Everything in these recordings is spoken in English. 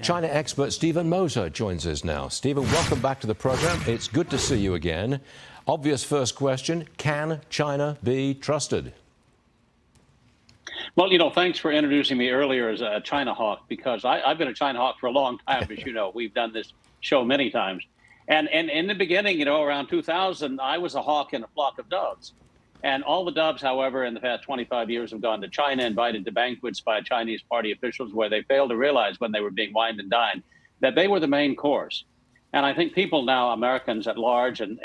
China expert Stephen Mosher joins us now. Stephen, welcome back to the program. It's good to see you again. Obvious first question, can China be trusted? Well, thanks for introducing me earlier as a China hawk, because I've been a China hawk for a long time, as you know. We've done this show many times. And in the beginning, around 2000, I was a hawk in a flock of doves. And all the doves, however, in the past 25 years have gone to China, invited to banquets by Chinese party officials where they failed to realize when they were being wined and dined that they were the main course. And I think people now, Americans at large, and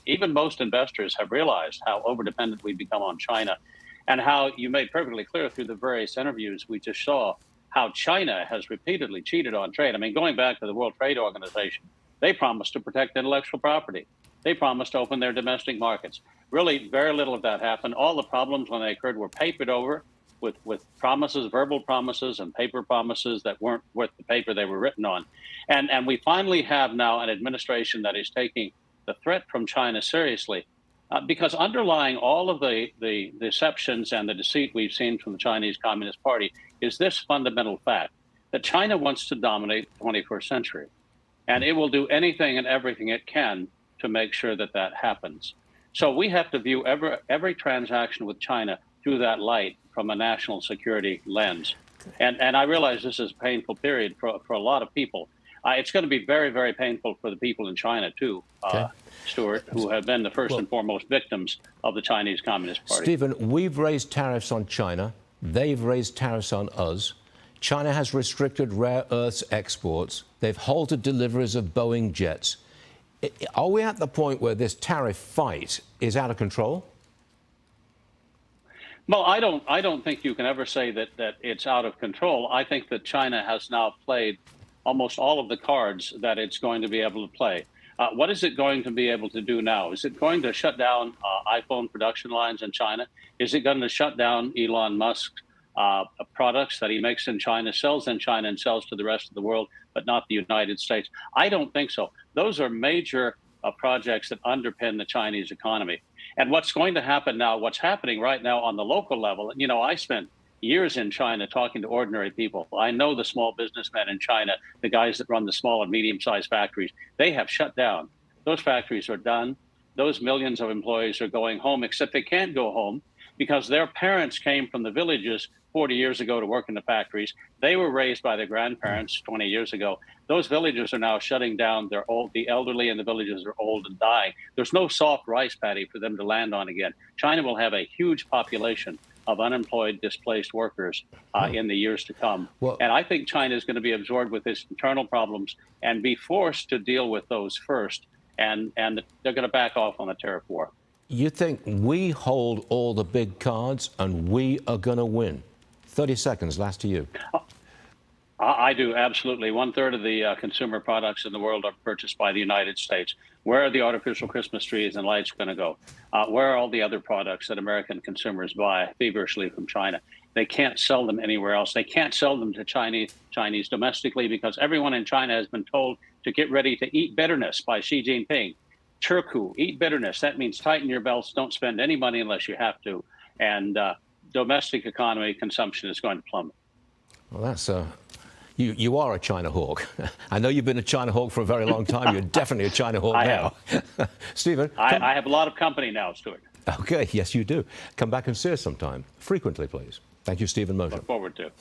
even most investors have realized how overdependent we've become on China, and how you made perfectly clear through the various interviews we just saw how China has repeatedly cheated on trade. I mean, going back to the World Trade Organization, they promised to protect intellectual property. They promised to open their domestic markets. Really, very little of that happened. All the problems when they occurred were papered over with promises, verbal promises, and paper promises that weren't worth the paper they were written on. And we finally have now an administration that is taking the threat from China seriously, because underlying all of the deceptions and the deceit we've seen from the Chinese Communist Party is this fundamental fact, that China wants to dominate the 21st century. And it will do anything and everything it can to make sure that that happens. So we have to view every transaction with China through that light from a national security lens. And I realize this is a painful period for a lot of people. It's going to be very, very painful for the people in China, too, Stuart, who have been the first and foremost victims of the Chinese Communist Party. Stephen, we've raised tariffs on China. They've raised tariffs on us. China has restricted rare earths exports. They've halted deliveries of Boeing jets. Are we at the point where this tariff fight is out of control? Well, I don't think you can ever say that it's out of control. I think that China has now played almost all of the cards that it's going to be able to play. What is it going to be able to do now? Is it going to shut down iPhone production lines in China? Is it going to shut down Elon Musk's products that he makes in China, sells in China, and sells to the rest of the world, but not the United States? I don't think so. Those are major projects that underpin the Chinese economy. And what's going to happen now, what's happening right now on the local level, I spent years in China talking to ordinary people. I know the small businessmen in China, the guys that run the small and medium-sized factories. They have shut down. Those factories are done. Those millions of employees are going home, except they can't go home because their parents came from the villages 40 years ago to work in the factories. They were raised by their grandparents 20 years ago. Those villages are now shutting down. They're old. The elderly in the villages are old and dying. There's no soft rice paddy for them to land on again. China will have a huge population of unemployed, displaced workers in the years to come. And I think China is going to be absorbed with its internal problems and be forced to deal with those first. And they're going to back off on the tariff war. You think we hold all the big cards and we are going to win? 30 seconds, last to you. I do, absolutely. 1/3 of the consumer products in the world are purchased by the United States. Where are the artificial Christmas trees and lights going to go? Where are all the other products that American consumers buy feverishly from China? They can't sell them anywhere else. They can't sell them to Chinese domestically because everyone in China has been told to get ready to eat bitterness by Xi Jinping. Chirku, eat bitterness. That means tighten your belts, don't spend any money unless you have to. And domestic economy consumption is going to plummet. Well, that's you are a China hawk. I know you've been a China hawk for a very long time. You're definitely a China hawk now. Stephen? I have a lot of company now, Stuart. Okay, yes, you do. Come back and see us sometime. Frequently, please. Thank you, Stephen Mosher. Look forward to.